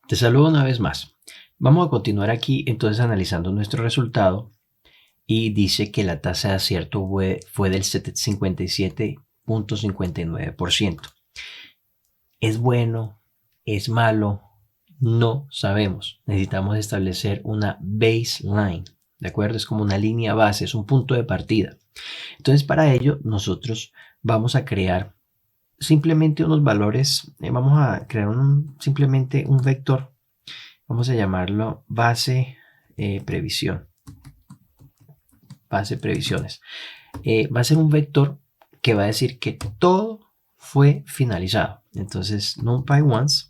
Te saludo una vez más. Vamos a continuar aquí entonces analizando nuestro resultado y dice que la tasa de acierto fue del 57.59%. ¿Es bueno? ¿Es malo? No sabemos. Necesitamos establecer una baseline, ¿de acuerdo? Es como una línea base, es un punto de partida. Entonces para ello nosotros vamos a crear simplemente unos valores, vamos a crear simplemente un vector. Vamos a llamarlo base previsión. Base previsiones. Va a ser un vector que va a decir que todo fue finalizado. Entonces, numpy once.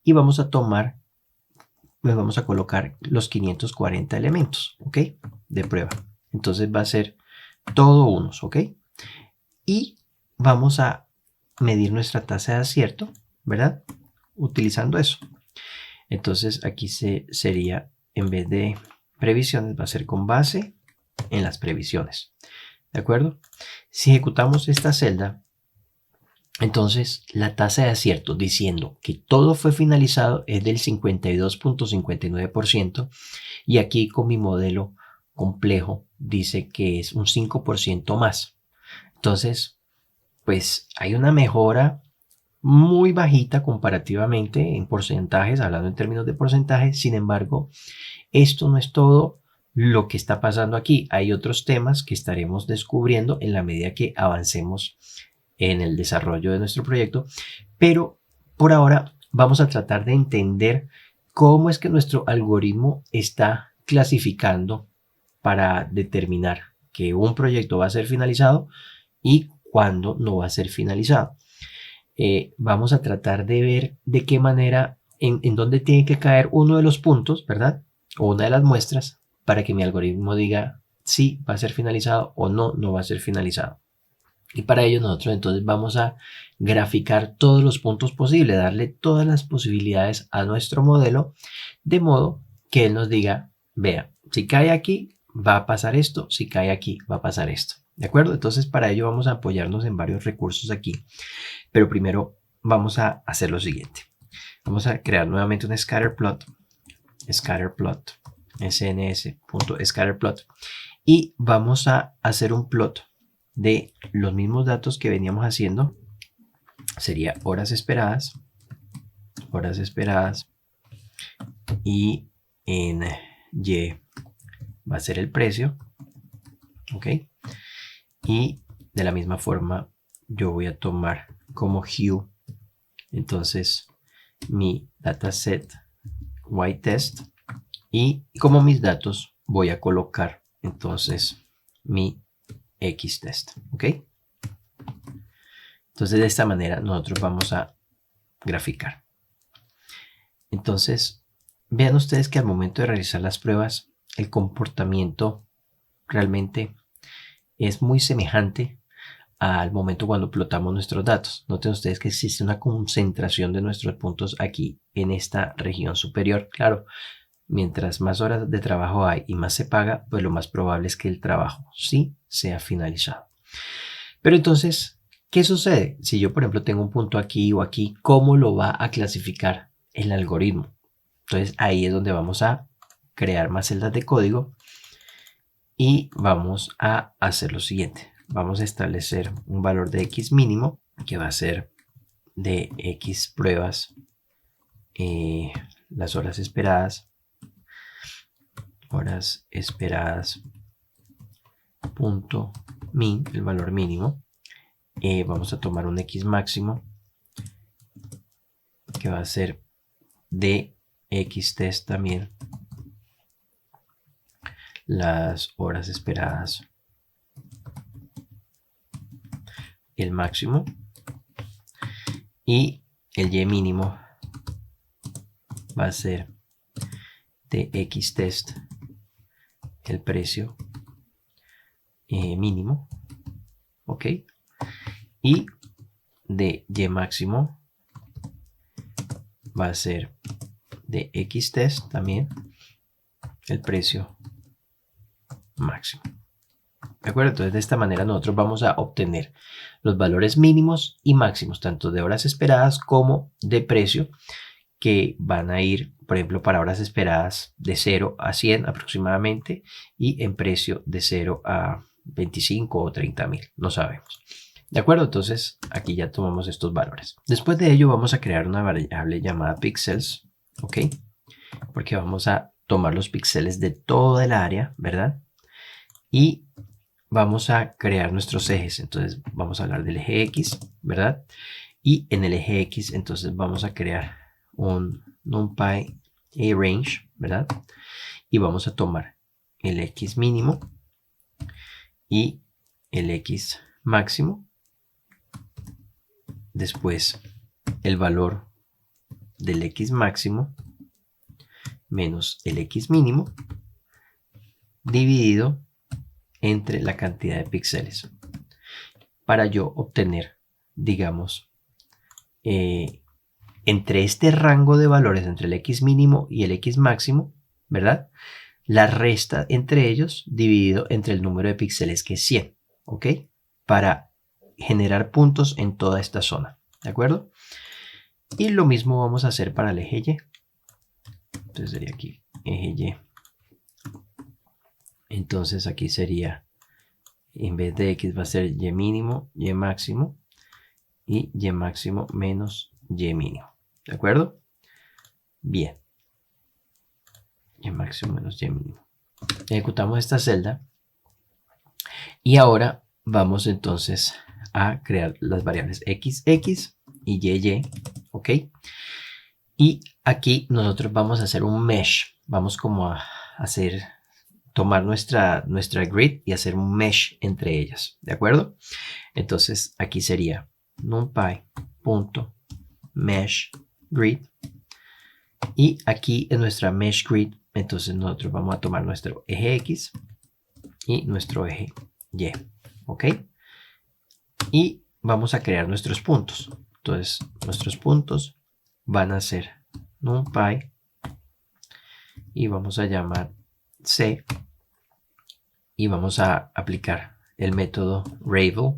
Y vamos a tomar, pues vamos a colocar los 540 elementos, ¿ok? De prueba. Entonces va a ser todo unos, ¿ok? Y vamos a medir nuestra tasa de acierto, ¿verdad? Utilizando eso. Entonces aquí sería, en vez de previsiones, va a ser con base en las previsiones. ¿De acuerdo? Si ejecutamos esta celda, entonces la tasa de acierto diciendo que todo fue finalizado es del 52.59% y aquí con mi modelo complejo dice que es un 5% más. Entonces, pues hay una mejora muy bajita comparativamente en porcentajes, hablando en términos de porcentajes. Sin embargo, esto no es todo lo que está pasando aquí. Hay otros temas que estaremos descubriendo en la medida que avancemos en el desarrollo de nuestro proyecto, pero por ahora vamos a tratar de entender cómo es que nuestro algoritmo está clasificando para determinar que un proyecto va a ser finalizado y cuándo no va a ser finalizado. Vamos a tratar de ver de qué manera, en dónde tiene que caer uno de los puntos, ¿verdad? O una de las muestras para que mi algoritmo diga si va a ser finalizado o no, no va a ser finalizado. Y para ello nosotros entonces vamos a graficar todos los puntos posibles, darle todas las posibilidades a nuestro modelo, de modo que él nos diga, vea, si cae aquí va a pasar esto, si cae aquí va a pasar esto. ¿De acuerdo? Entonces para ello vamos a apoyarnos en varios recursos aquí. Pero primero vamos a hacer lo siguiente. Vamos a crear nuevamente un scatterplot, sns.scatterplot, y vamos a hacer un plot de los mismos datos que veníamos haciendo. Sería horas esperadas, y en Y va a ser el precio, ¿ok? Y de la misma forma yo voy a tomar como hue entonces mi dataset yTest y como mis datos voy a colocar entonces mi xtest, ¿ok? Entonces de esta manera nosotros vamos a graficar. Entonces vean ustedes que al momento de realizar las pruebas el comportamiento realmente es muy semejante al momento cuando plotamos nuestros datos. Noten ustedes que existe una concentración de nuestros puntos aquí en esta región superior. Claro, mientras más horas de trabajo hay y más se paga, pues lo más probable es que el trabajo sí sea finalizado. Pero entonces, ¿qué sucede? Si yo, por ejemplo, tengo un punto aquí o aquí, ¿cómo lo va a clasificar el algoritmo? Entonces ahí es donde vamos a crear más celdas de código y vamos a hacer lo siguiente. Vamos a establecer un valor de x mínimo que va a ser de x pruebas, las horas esperadas punto min, el valor mínimo. Vamos a tomar un x máximo que va a ser de xtest también, las horas esperadas, el máximo, y el y mínimo va a ser de xtest, el precio mínimo, ok, y de y máximo va a ser de xtest también el precio máximo. ¿De acuerdo? Entonces de esta manera nosotros vamos a obtener los valores mínimos y máximos tanto de horas esperadas como de precio que van a ir, por ejemplo, para horas esperadas de 0 a 100 aproximadamente y en precio de 0 a 25 o 30.000, no sabemos. ¿De acuerdo? Entonces aquí ya tomamos estos valores. Después de ello vamos a crear una variable llamada pixels, ¿ok? Porque vamos a tomar los píxeles de toda el área, ¿verdad? Y vamos a crear nuestros ejes. Entonces vamos a hablar del eje X, ¿verdad? Y en el eje X entonces vamos a crear un NumPy aRange, ¿verdad? Y vamos a tomar el X mínimo y el X máximo. Después el valor del X máximo menos el X mínimo dividido entre la cantidad de píxeles para yo obtener, digamos, entre este rango de valores, entre el X mínimo y el X máximo, ¿verdad? La resta entre ellos dividido entre el número de píxeles, que es 100, ¿ok? Para generar puntos en toda esta zona, ¿de acuerdo? Y lo mismo vamos a hacer para el eje Y. Entonces sería aquí eje Y. Entonces aquí sería, en vez de X va a ser Y mínimo, Y máximo y Y máximo menos Y mínimo. ¿De acuerdo? Bien. Y máximo menos Y mínimo. Ejecutamos esta celda. Y ahora vamos entonces a crear las variables XX y YY. ¿Ok? Y aquí nosotros vamos a hacer un mesh. Vamos como a hacer, tomar nuestra grid y hacer un mesh entre ellas. ¿De acuerdo? Entonces aquí sería numpy.meshGrid. Y aquí en nuestra mesh grid, entonces nosotros vamos a tomar nuestro eje X y nuestro eje Y, ¿ok? Y vamos a crear nuestros puntos. Entonces nuestros puntos van a ser numpy y vamos a llamar C y vamos a aplicar el método Rabel.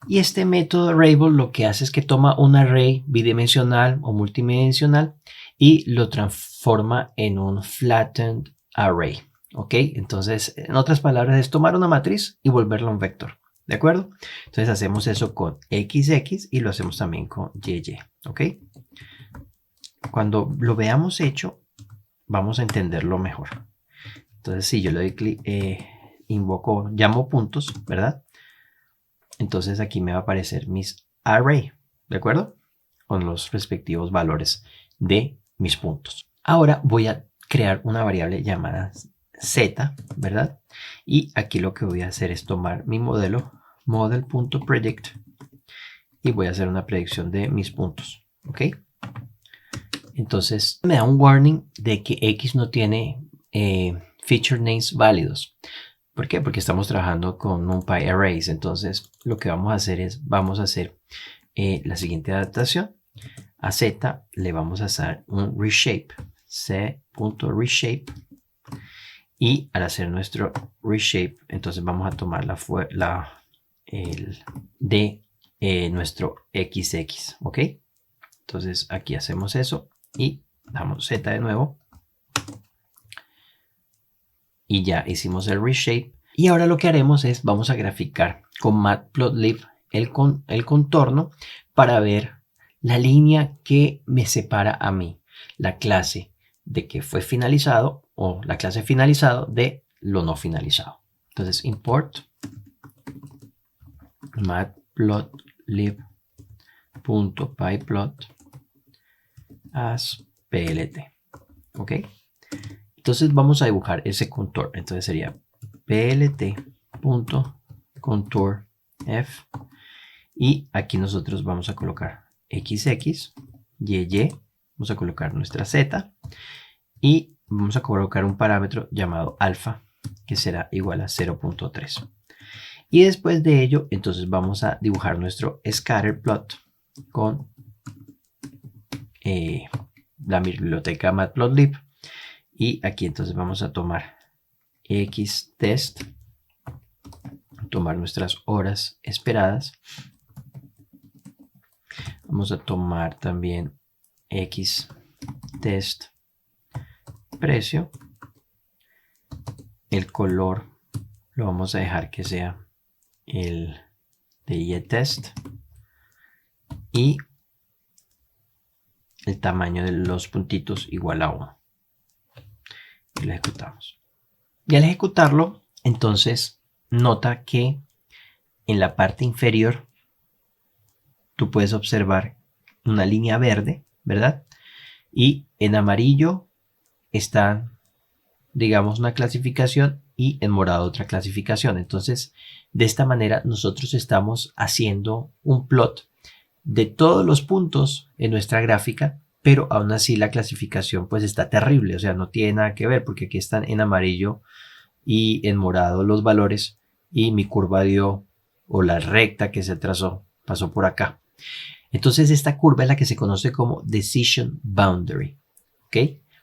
Y este método Rabel lo que hace es que toma un array bidimensional o multidimensional y lo transforma en un flattened array. ¿Ok? Entonces, en otras palabras, es tomar una matriz y volverla un vector. ¿De acuerdo? Entonces hacemos eso con XX y lo hacemos también con YY. ¿Ok? Cuando lo veamos hecho, vamos a entenderlo mejor. Entonces, si yo le doy clic, invoco, llamo puntos, ¿verdad? Entonces aquí me va a aparecer mis array, ¿de acuerdo? Con los respectivos valores de mis puntos. Ahora voy a crear una variable llamada z, ¿verdad? Y aquí lo que voy a hacer es tomar mi modelo, model.predict, y voy a hacer una predicción de mis puntos, ¿ok? Entonces me da un warning de que X no tiene feature names válidos. ¿Por qué? Porque estamos trabajando con NumPy Arrays. Entonces, lo que vamos a hacer es, vamos a hacer la siguiente adaptación. A Z le vamos a hacer un reshape. C.reshape. Y al hacer nuestro reshape, entonces vamos a tomar el de nuestro XX. ¿Ok? Entonces, aquí hacemos eso y damos Z de nuevo. Y ya hicimos el reshape. Y ahora lo que haremos es, vamos a graficar con Matplotlib el contorno para ver la línea que me separa a mí, la clase de que fue finalizado o la clase finalizado de lo no finalizado. Entonces, import matplotlib.pyplot as plt. ¿Ok? Entonces vamos a dibujar ese contour. Entonces sería plt.contourf y aquí nosotros vamos a colocar XX, YY, vamos a colocar nuestra Z y vamos a colocar un parámetro llamado alfa que será igual a 0.3. Y después de ello, entonces vamos a dibujar nuestro scatter plot con la biblioteca Matplotlib. Y aquí entonces vamos a tomar xtest, tomar nuestras horas esperadas, Vamos a tomar también X test precio. El color lo vamos a dejar que sea el de Y-test. Y el tamaño de los puntitos igual a 1. Y lo ejecutamos. Y al ejecutarlo, entonces nota que en la parte inferior tú puedes observar una línea verde, ¿verdad? Y en amarillo está, digamos, una clasificación y en morado otra clasificación. Entonces, de esta manera nosotros estamos haciendo un plot de todos los puntos en nuestra gráfica, pero aún así la clasificación pues está terrible, o sea, no tiene nada que ver porque aquí están en amarillo y en morado los valores y mi curva dio, o la recta que se trazó, pasó por acá. Entonces esta curva es la que se conoce como Decision Boundary, ¿ok?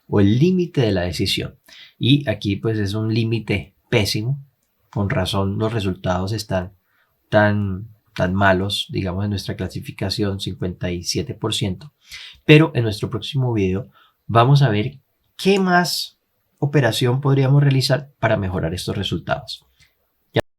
O el límite de la decisión. Y aquí pues es un límite pésimo, con razón los resultados están tan malos, digamos, en nuestra clasificación, 57%. Pero en nuestro próximo video vamos a ver qué más operación podríamos realizar para mejorar estos resultados.